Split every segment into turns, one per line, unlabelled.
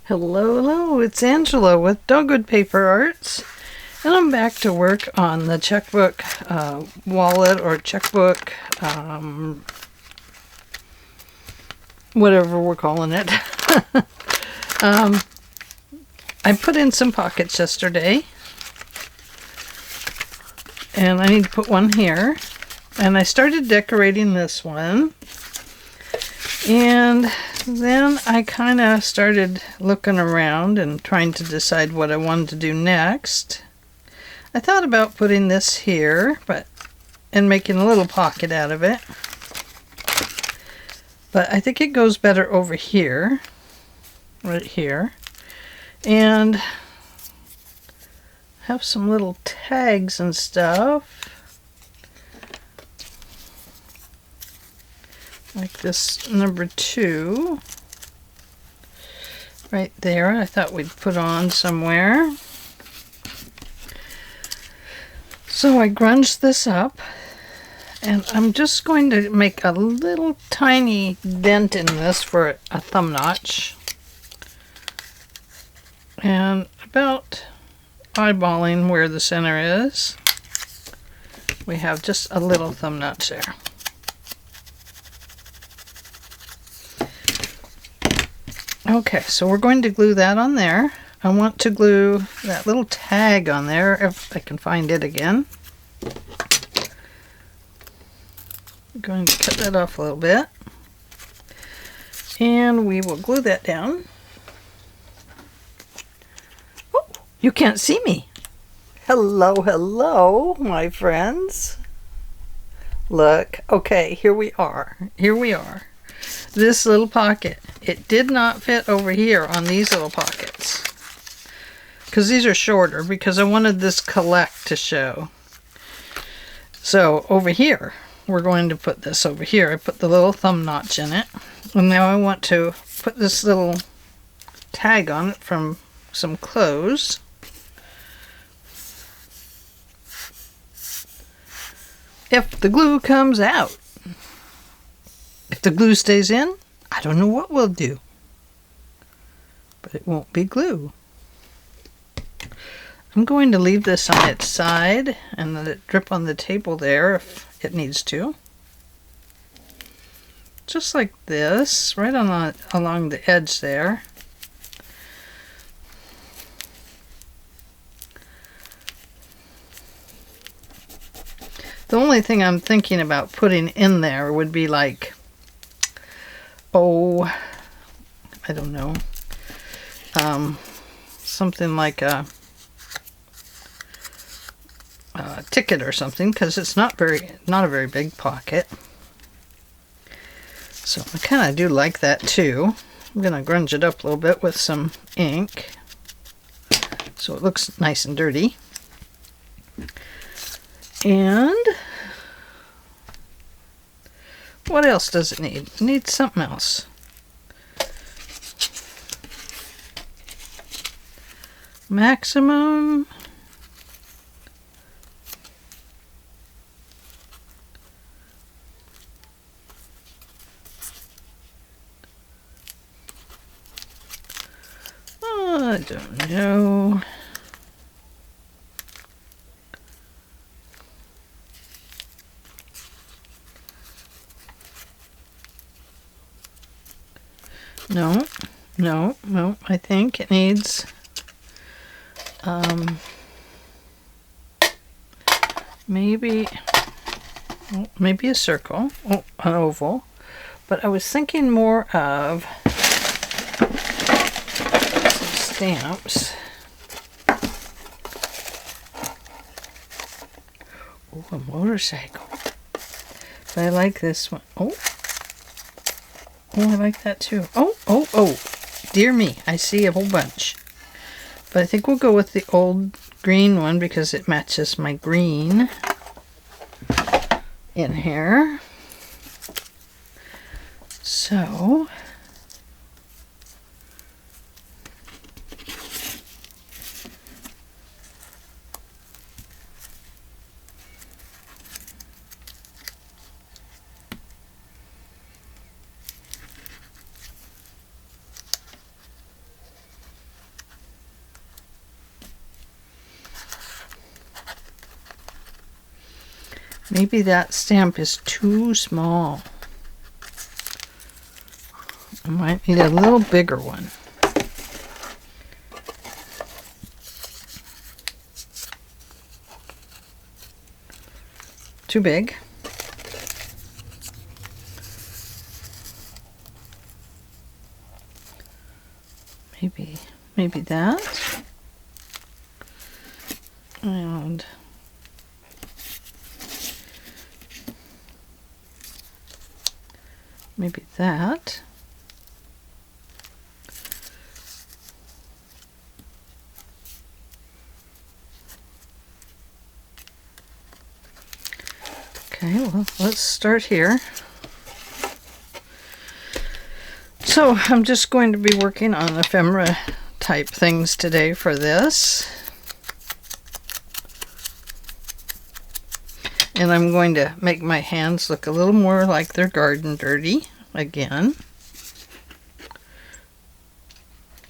Hello, hello, it's Angela with Dogwood Paper Arts, and I'm back to work on the checkbook wallet or checkbook, whatever we're calling it. I put in some pockets yesterday, and I need to put one here, and I started decorating this one. And then I kind of started looking around and trying to decide what I wanted to do next. I thought about putting this here, and making a little pocket out of it. But I think it goes better over here, right here. And have some little tags and stuff. Like this number 2 right there. I thought we'd put on somewhere. So I grunged this up, and I'm just going to make a little tiny dent in this for a thumb notch, and about eyeballing where the center is, we have just a little thumb notch there. Okay, so we're going to glue that on there. I want to glue that little tag on there if I can find it again. I'm going to cut that off a little bit. And we will glue that down. Oh, you can't see me. Hello, hello, my friends. Look, okay, here we are. Here we are. This little pocket. It did not fit over here on these little pockets, because these are shorter, because I wanted this collect to show. So over here, we're going to put this over here. I put the little thumb notch in it, and now I want to put this little tag on it from some clothes. If the glue comes out. If the glue stays in, I don't know what we'll do. But it won't be glue. I'm going to leave this on its side and let it drip on the table there if it needs to. Just like this, right along the edge there. The only thing I'm thinking about putting in there would be like, oh, I don't know, something like a ticket or something, because it's not a very big pocket. So I kind of do like that too. I'm gonna grunge it up a little bit with some ink so it looks nice and dirty. And what else does it need? It needs something else. Maximum. Oh, I don't know. No, I think it needs maybe a circle, an oval, but I was thinking more of some stamps. Oh, a motorcycle. But I like this one. Oh, I like that too. Oh, dear me, I see a whole bunch. But I think we'll go with the old green one because it matches my green in here. So Maybe that stamp is too small. I might need a little bigger one. Too big. Maybe that. And maybe that. Okay, well, let's start here. So I'm just going to be working on ephemera type things today for this. And I'm going to make my hands look a little more like they're garden dirty again.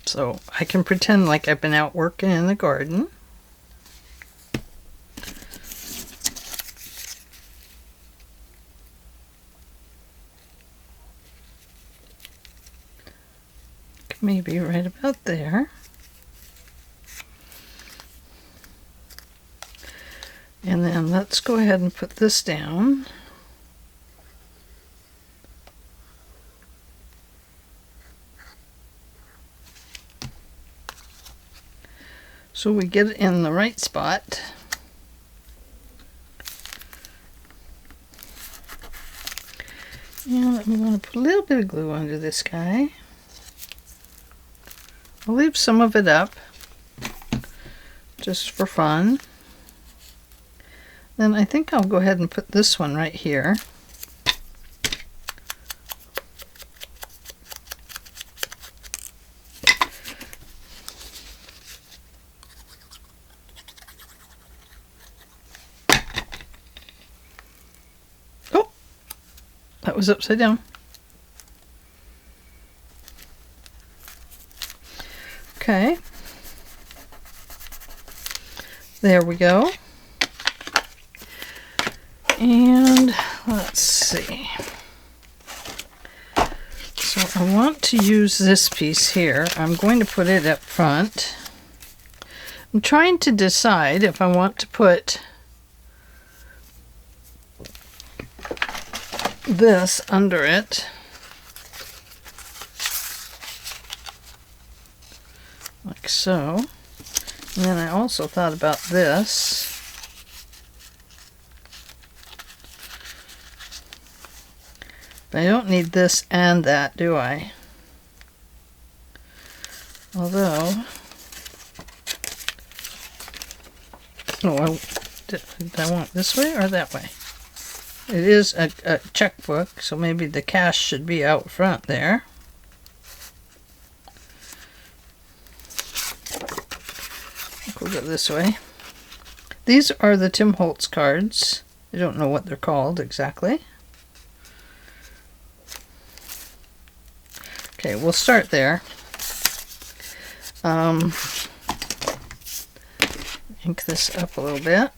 So I can pretend like I've been out working in the garden. Maybe right about there. And then let's go ahead and put this down. So we get it in the right spot. And I'm going to put a little bit of glue under this guy. I'll leave some of it up just for fun. Then I think I'll go ahead and put this one right here. Oh, that was upside down. Okay, there we go. And let's see. So I want to use this piece here. I'm going to put it up front. I'm trying to decide if I want to put this under it. Like so. And then I also thought about this. But I don't need this and that, do I? Although, did I want this way or that way? It is a checkbook, so maybe the cash should be out front there. We'll go this way. These are the Tim Holtz cards. I don't know what they're called exactly. Okay, we'll start there. Ink this up a little bit.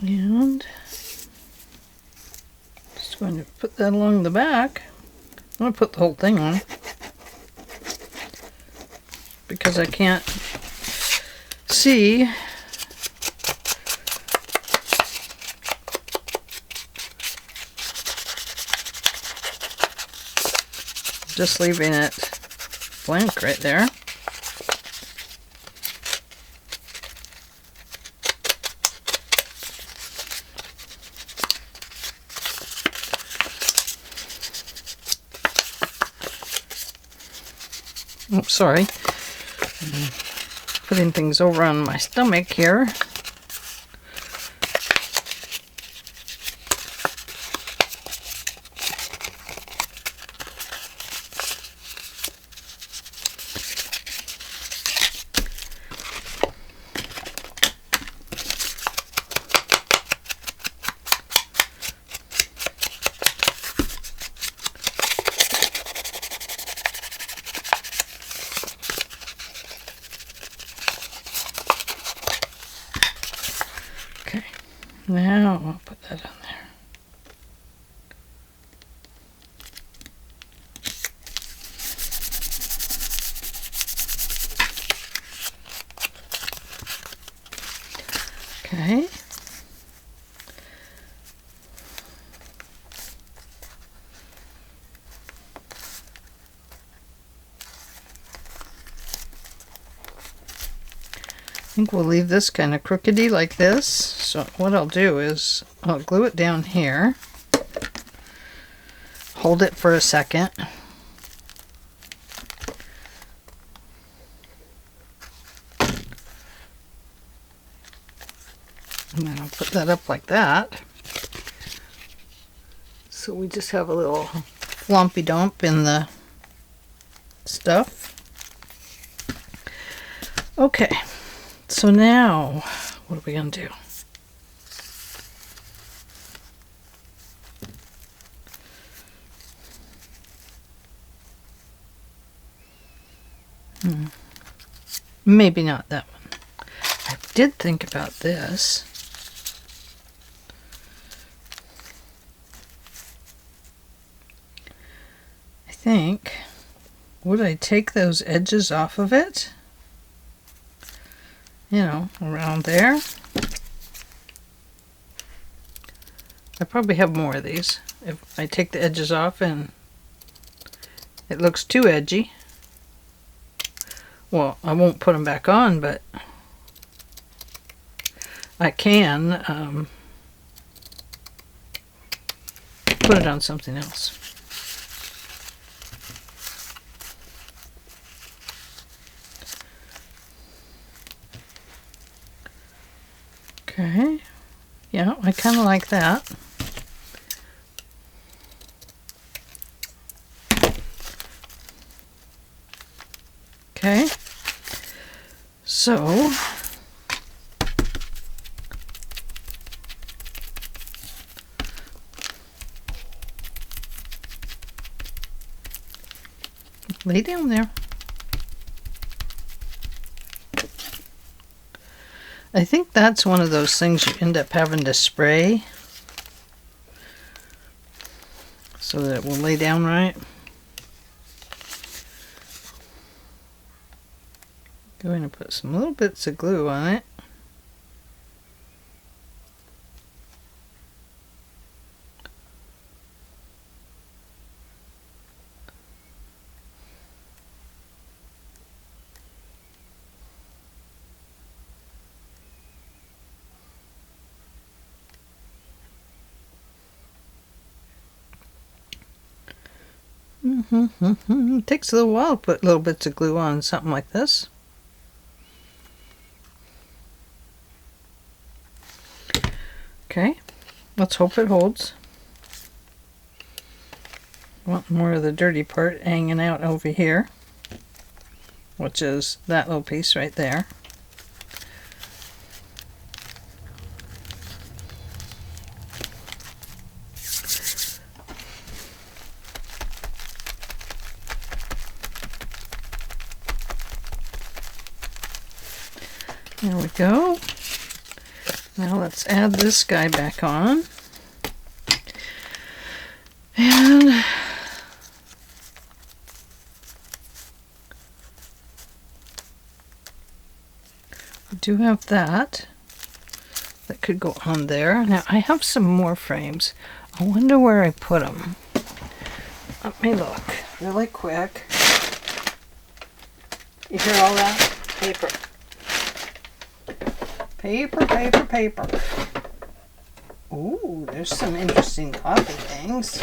And just going to put that along the back. I'm going to put the whole thing on because I can't see just leaving it blank right there. Oh, sorry. I'm putting things over on my stomach here. Now I'll put that on there. Okay. I think we'll leave this kind of crookedy like this. So what I'll do is I'll glue it down here. Hold it for a second. And then I'll put that up like that. So we just have a little flompy dump in the stuff. Okay, so now what are we going to do? Maybe not that one. I did think about this. I think, would I take those edges off of it? You know, around there. I probably have more of these. If I take the edges off and it looks too edgy, well, I won't put them back on, but I can put it on something else. Okay, yeah, I kind of like that. Okay, so lay down there. I think that's one of those things you end up having to spray so that it will lay down right. Going to put some little bits of glue on it. It takes a little while to put little bits of glue on something like this. Okay, let's hope it holds. Want more of the dirty part hanging out over here, which is that little piece right there. There we go. Now let's add this guy back on. And I do have that could go on there. Now I have some more frames. I wonder where I put them. Let me look really quick. You hear all that? Paper. Paper, paper, paper. Ooh, there's some interesting coffee things.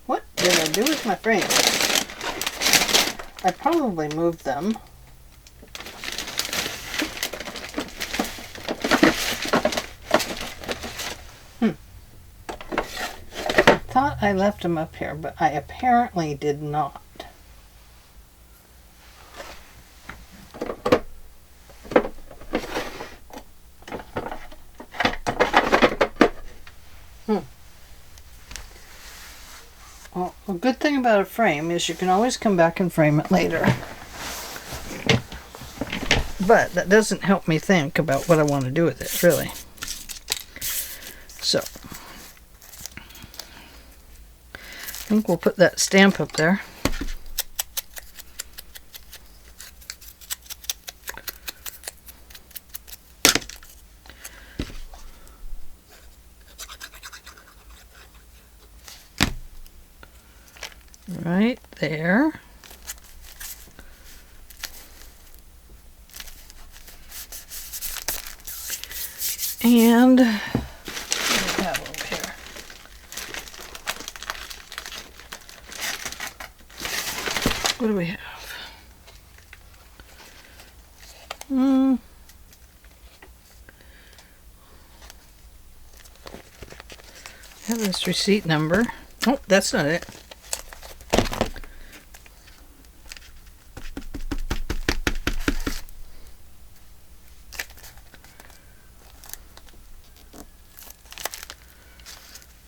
What did I do with my frames? I probably moved them. I thought I left them up here, but I apparently did not. Well, a good thing about a frame is you can always come back and frame it later. But that doesn't help me think about what I want to do with it, really. So, I think we'll put that stamp up there. Right there. And what do we have over here? What do we have? I have this receipt number. Oh, that's not it.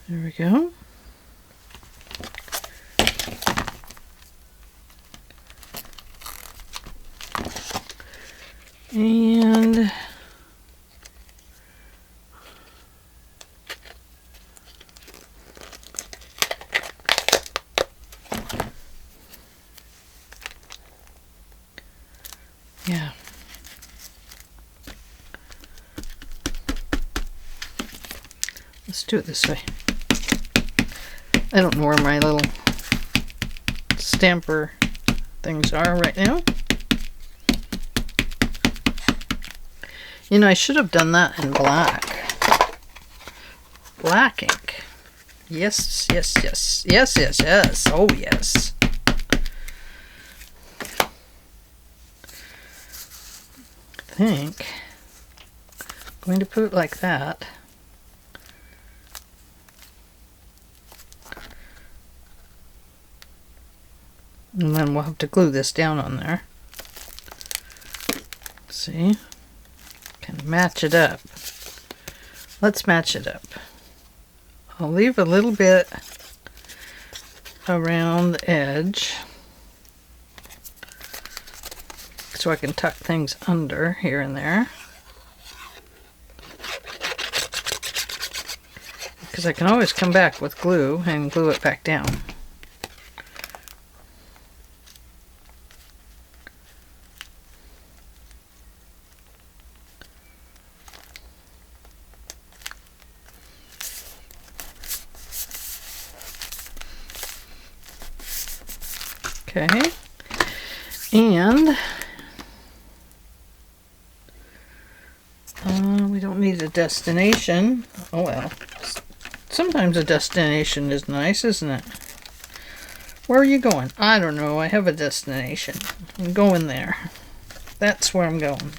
There we go. And yeah. Let's do it this way. I don't know where my little stamper things are right now. You know, I should have done that in black. Black ink. Yes, yes, yes. Yes, yes, yes. Oh, yes. I think I'm going to put it like that. And then we'll have to glue this down on there. See? Kind of match it up. Let's match it up. I'll leave a little bit around the edge so I can tuck things under here and there. Because I can always come back with glue and glue it back down. Okay, and we don't need a destination. Oh well, sometimes a destination is nice, isn't it? Where are you going? I don't know. I have a destination. I'm going there. That's where I'm going.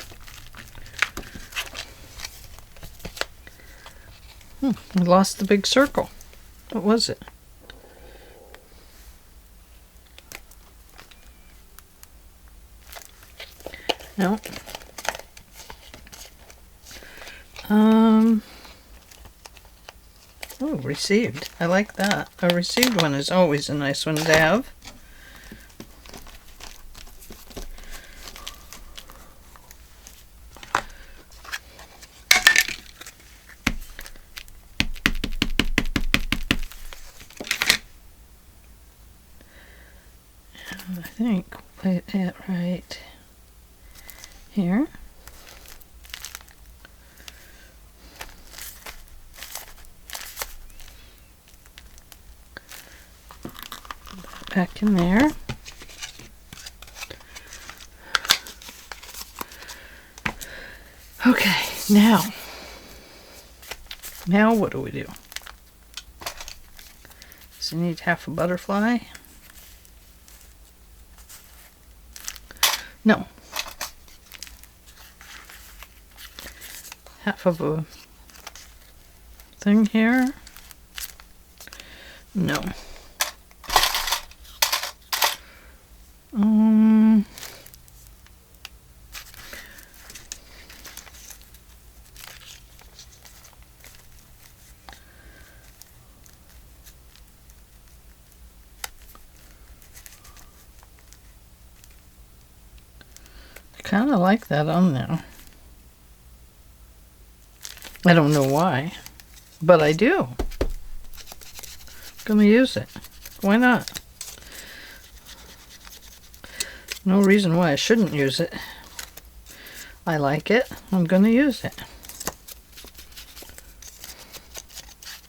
I lost the big circle. What was it? No. Oh, received. I like that. A received one is always a nice one to have. And I think we'll put it right here. Back in there. Okay, now what do we do? So you need half a butterfly. No. Half of a thing here. No. Kind of like that on there. I don't know why, but I do. Gonna use it. Why not? No reason why I shouldn't use it. I like it. I'm gonna use it.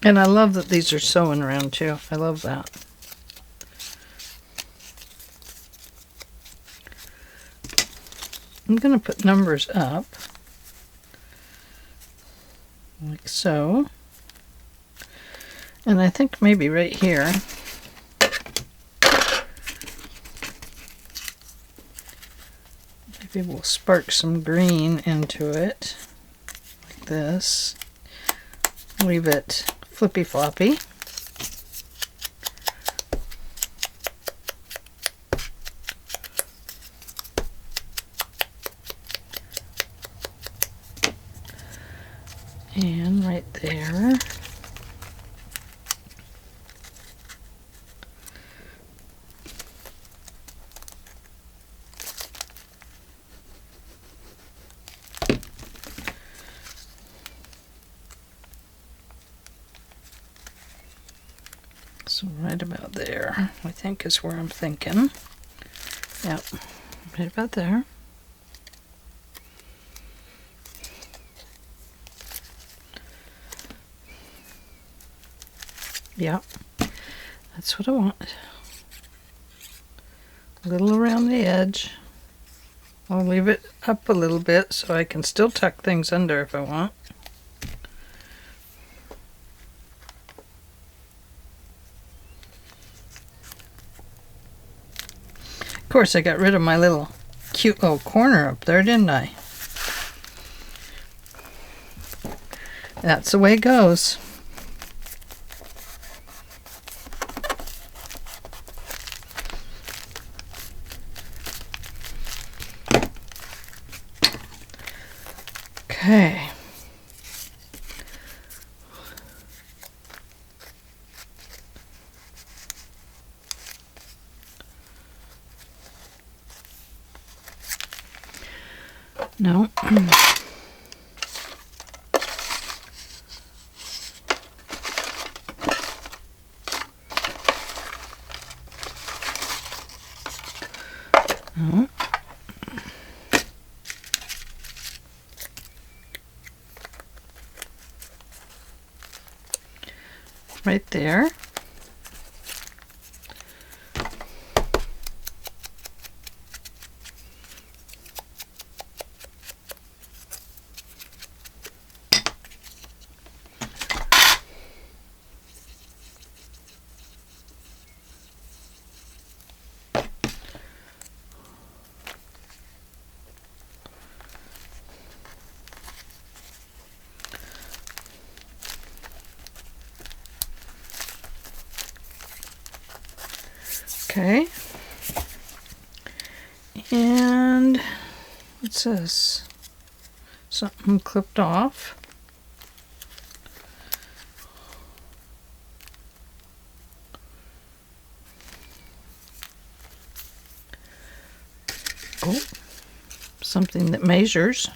And I love that these are sewing around too. I love that. I'm gonna put numbers up. Like so. And I think maybe right here. Maybe we'll spark some green into it. Like this. Leave it flippy floppy. And right there. So right about there, I think is where I'm thinking. Yep, right about there. Yep, that's what I want. A little around the edge. I'll leave it up a little bit so I can still tuck things under if I want. Of course, I got rid of my little cute little corner up there, didn't I? That's the way it goes. Okay. No. No. Right there. Okay. And what's this? Something clipped off. Oh, something that measures.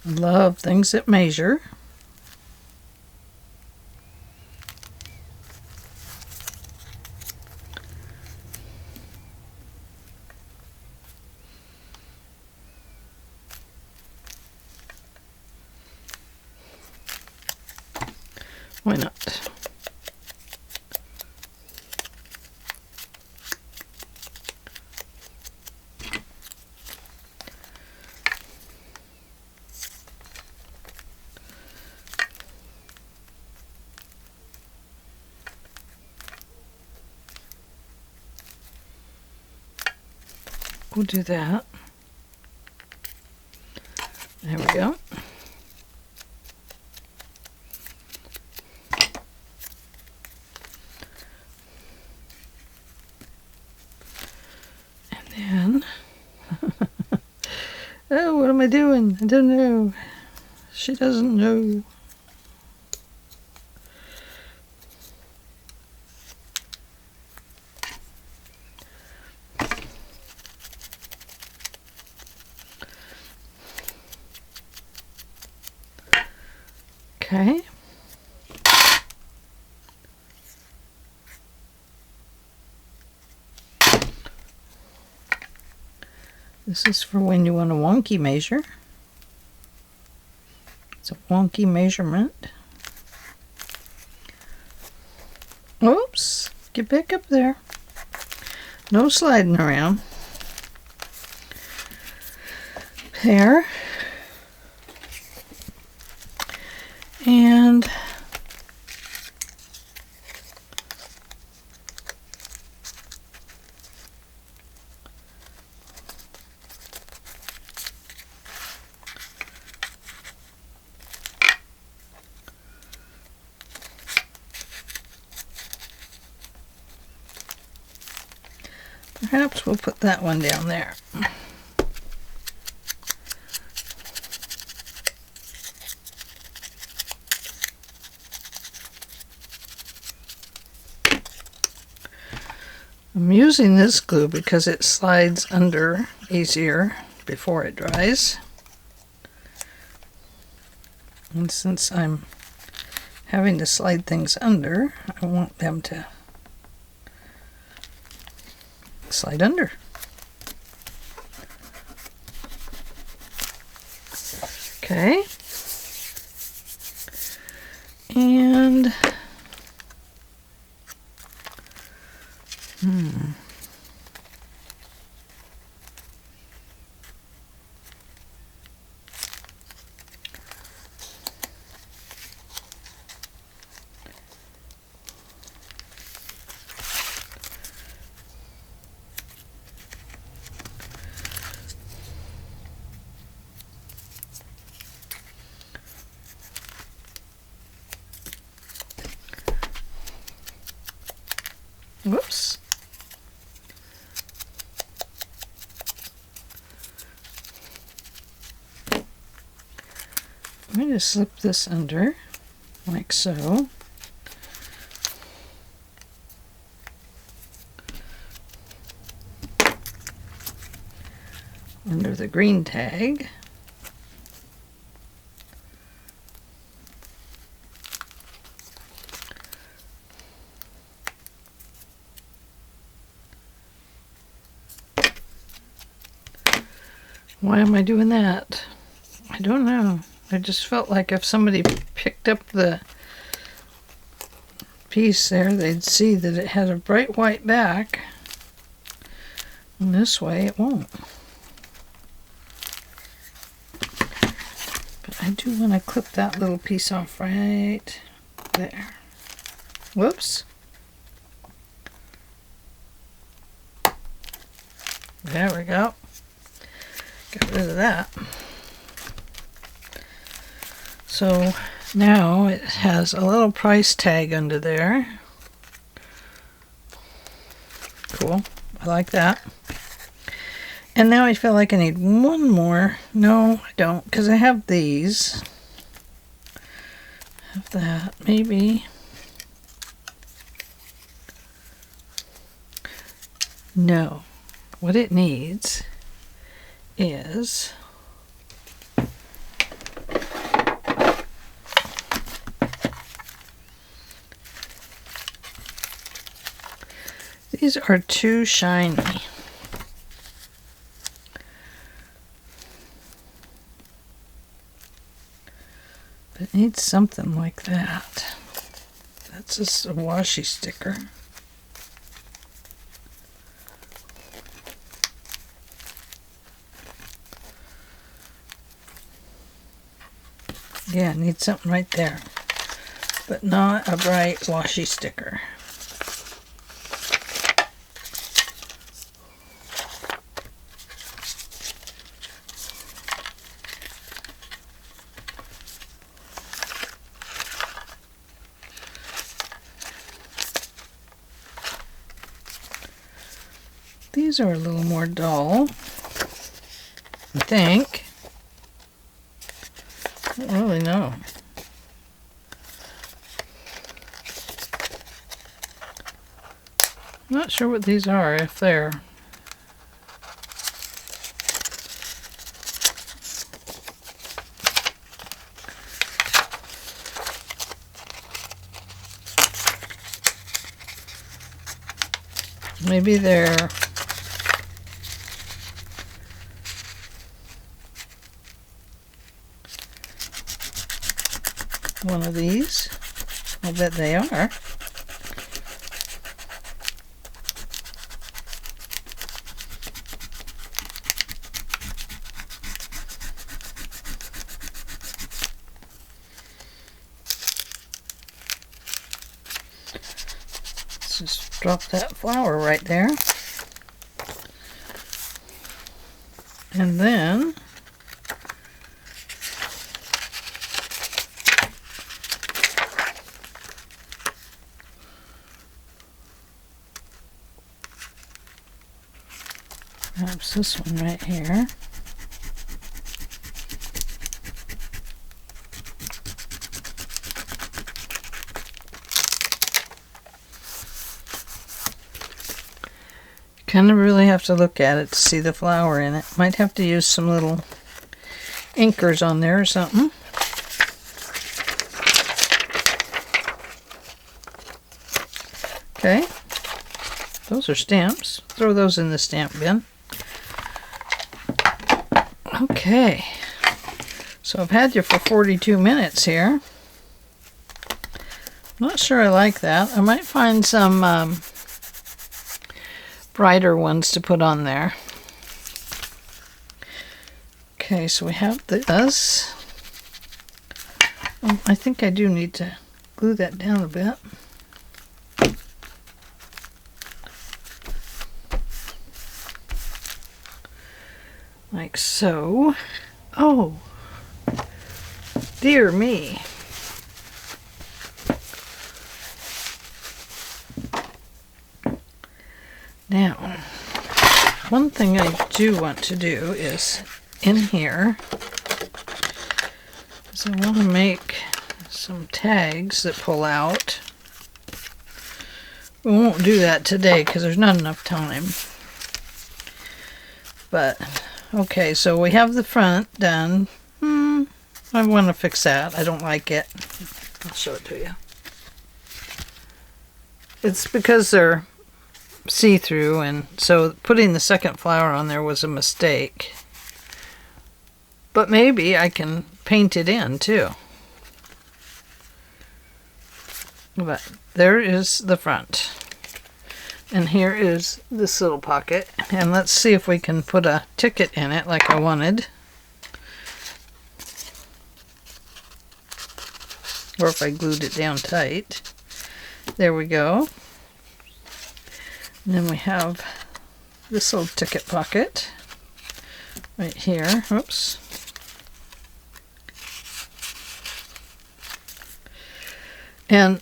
I love things that measure. Why not? We'll do that. There we go. And then, oh, what am I doing? I don't know. She doesn't know. Okay. This is for when you want a wonky measure. It's a wonky measurement. Oops, get back up there. No sliding around. There. And perhaps we'll put that one down there. I'm using this glue because it slides under easier before it dries. And since I'm having to slide things under, I want them to slide under. Okay. And whoops. I'm going to slip this under, like so. Under the green tag. Why am I doing that? I don't know. I just felt like if somebody picked up the piece there, they'd see that it had a bright white back. And this way it won't. But I do want to clip that little piece off right there. Whoops. There we go. Get rid of that. So now it has a little price tag under there. Cool. I like that. And now I feel like I need one more. No, I don't, because I have these. I have that. Maybe. No. What it needs is these are too shiny. But it needs something like that. That's just a washi sticker. Yeah, need something right there, but not a bright washi sticker. These are a little more dull, I think. I don't really know. I'm not sure what these are, if they're. maybe they're one of these. I'll bet they are. Let's just drop that flower right there. And then perhaps this one right here. Kind of really have to look at it to see the flower in it. Might have to use some little inkers on there or something. Okay, those are stamps. Throw those in the stamp bin. Okay, so I've had you for 42 minutes here. Not sure I like that. I might find some brighter ones to put on there. Okay, so we have this. I think I do need to glue that down a bit. Like so. Oh, dear me. Now, one thing I do want to do is in here is I want to make some tags that pull out. We won't do that today because there's not enough time. But okay, so we have the front done. I want to fix that. I don't like it. I'll show it to you. It's because they're see-through, and so putting the second flower on there was a mistake. But maybe I can paint it in too. But there is the front. And here is this little pocket. And let's see if we can put a ticket in it like I wanted. Or if I glued it down tight. There we go. And then we have this little ticket pocket right here. Oops. And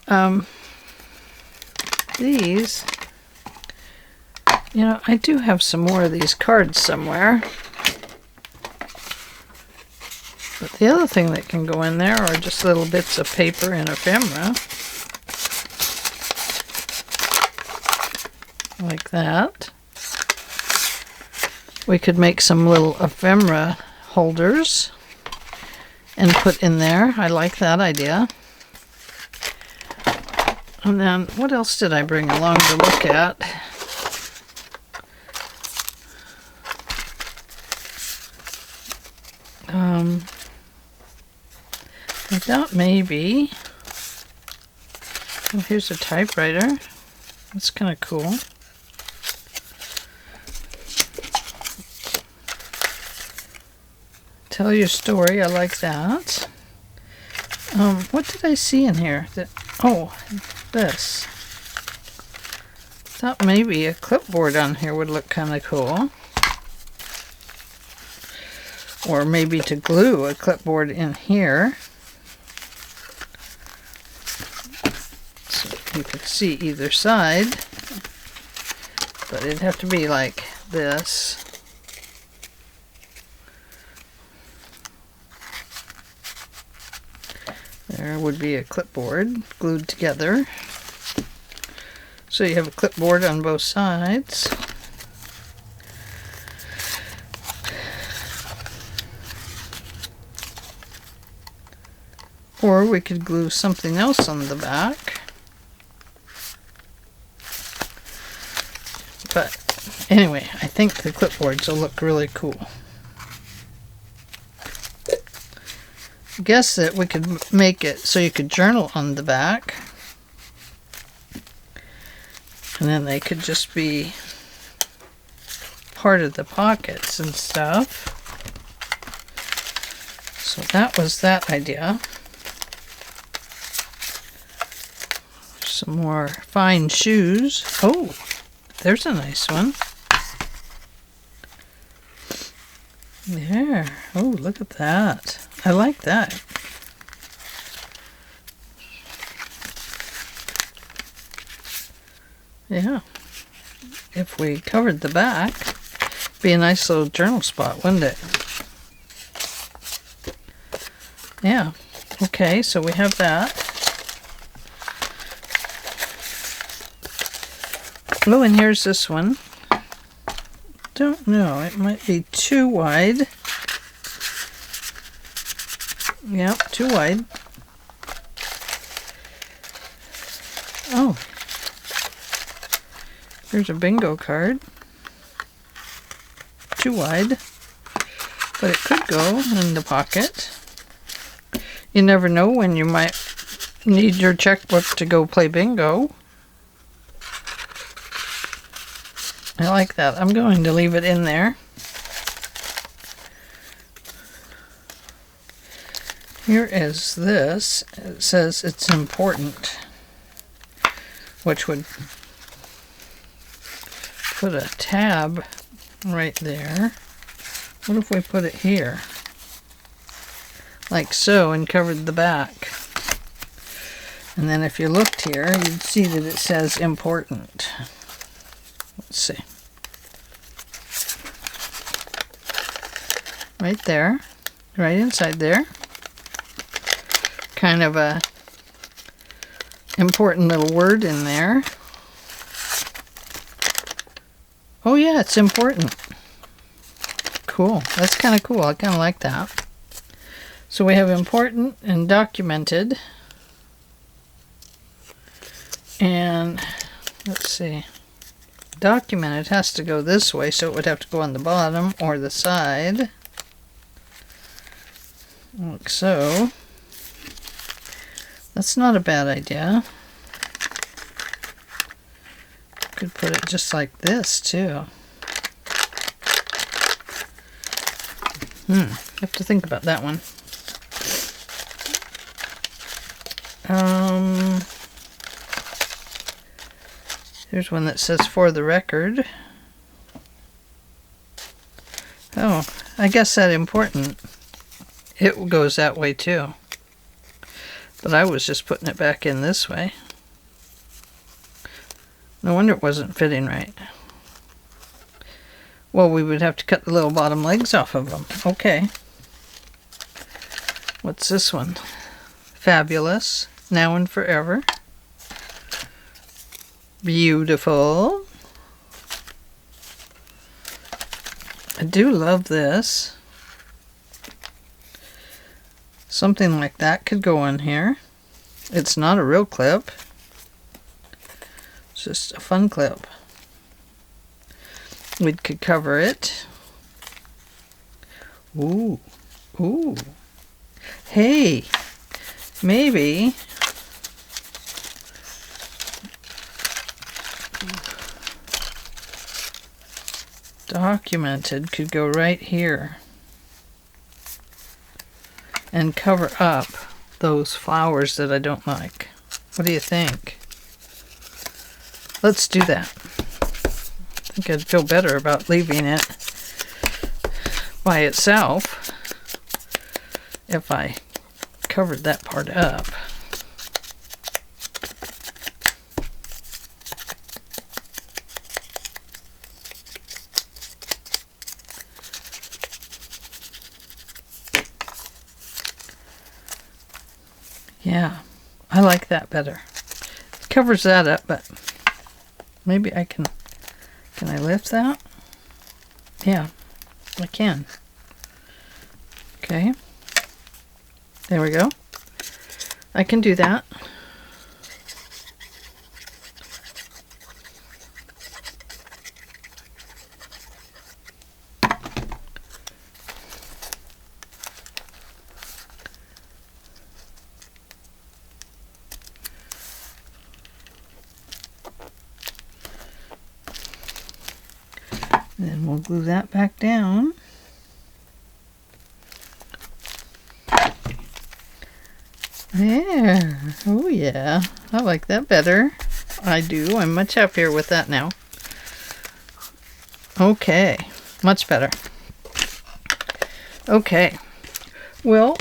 these, you know, I do have some more of these cards somewhere. But the other thing that can go in there are just little bits of paper and ephemera. Like that. We could make some little ephemera holders and put in there. I like that idea. And then what else did I bring along to look at? I thought maybe, oh, here's a typewriter. That's kind of cool. Tell your story. I like that. What did I see in here? Oh, this. Thought maybe a clipboard on here would look kind of cool. Or maybe to glue a clipboard in here. So you could see either side. But it'd have to be like this. There would be a clipboard glued together. So you have a clipboard on both sides. Or we could glue something else on the back. Anyway, I think the clipboards will look really cool. I guess that we could make it so you could journal on the back. And then they could just be part of the pockets and stuff. So that was that idea. Some more fine shoes. Oh, there's a nice one. There. Oh, look at that. I like that. Yeah. If we covered the back, it'd be a nice little journal spot, wouldn't it? Yeah. Okay, so we have that. Oh, and here's this one. Don't know, it might be too wide. Yep, too wide. Oh, here's a bingo card. Too wide, but it could go in the pocket. You never know when you might need your checkbook to go play bingo. I like that. I'm going to leave it in there. Here is this. It says it's important, which would put a tab right there. What if we put it here? Like so, and covered the back. And then if you looked here, you'd see that it says important. Let's see. Right there. Right inside there. Kind of a important little word in there. Oh yeah, it's important. Cool. That's kind of cool. I kind of like that. So we have important and documented. And let's see. Documented has to go this way, so it would have to go on the bottom or the side. Like so. That's not a bad idea. Could put it just like this too. Have to think about that one. Here's one that says for the record. Oh, I guess that important. It goes that way too. But I was just putting it back in this way. No wonder it wasn't fitting right. Well, we would have to cut the little bottom legs off of them. Okay. What's this one? Fabulous. Now and forever. Beautiful. I do love this. Something like that could go in here. It's not a real clip. It's just a fun clip. We could cover it. Ooh. Ooh. Hey. Maybe. Documented could go right here. And cover up those flowers that I don't like. What do you think? Let's do that. I think I'd feel better about leaving it by itself if I covered that part up. Yeah, I like that better. It covers that up, but maybe I can I lift that? Yeah, I can. Okay. There we go. I can do that. Then we'll glue that back down. There. Oh yeah. I like that better. I do. I'm much happier with that now. Okay. Much better. Okay. Well,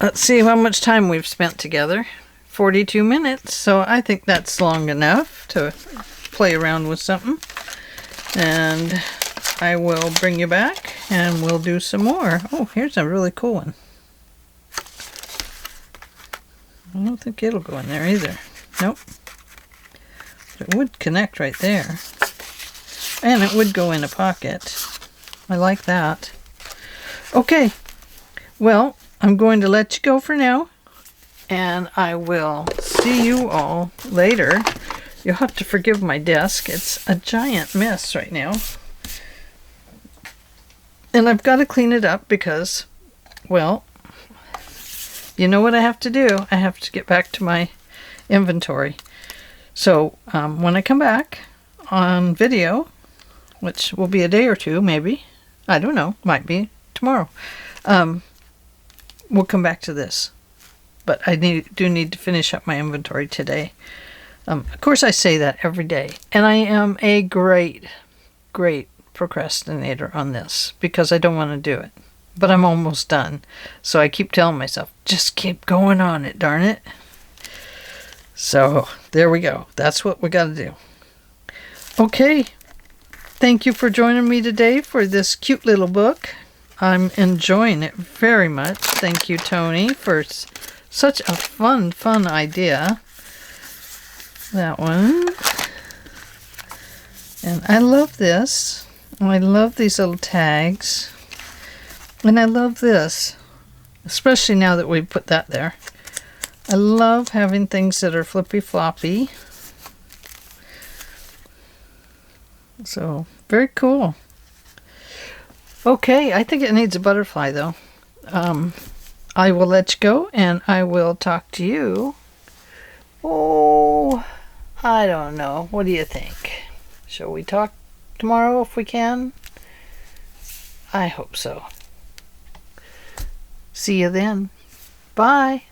let's see how much time we've spent together. 42 minutes. So I think that's long enough to play around with something. And I will bring you back and we'll do some more. Oh, here's a really cool one. I don't think it'll go in there either. Nope. But it would connect right there. And it would go in a pocket. I like that. Okay. Well, I'm going to let you go for now. And I will see you all later. You'll have to forgive my desk. It's a giant mess right now. And I've got to clean it up because, well, you know what I have to do? I have to get back to my inventory. So when I come back on video, which will be a day or two maybe, I don't know, might be tomorrow, we'll come back to this. But I do need to finish up my inventory today. Of course, I say that every day. And I am a great procrastinator on this because I don't want to do it. But I'm almost done. So I keep telling myself, just keep going on it, darn it. So there we go. That's what we got to do. Okay. Thank you for joining me today for this cute little book. I'm enjoying it very much. Thank you, Tony, for such a fun idea. That one. And I love this. I love these little tags. And I love this. Especially now that we put that there. I love having things that are flippy floppy. So, very cool. Okay, I think it needs a butterfly though. I will let you go and I will talk to you. Oh, I don't know. What do you think? Shall we talk tomorrow if we can? I hope so. See you then. Bye.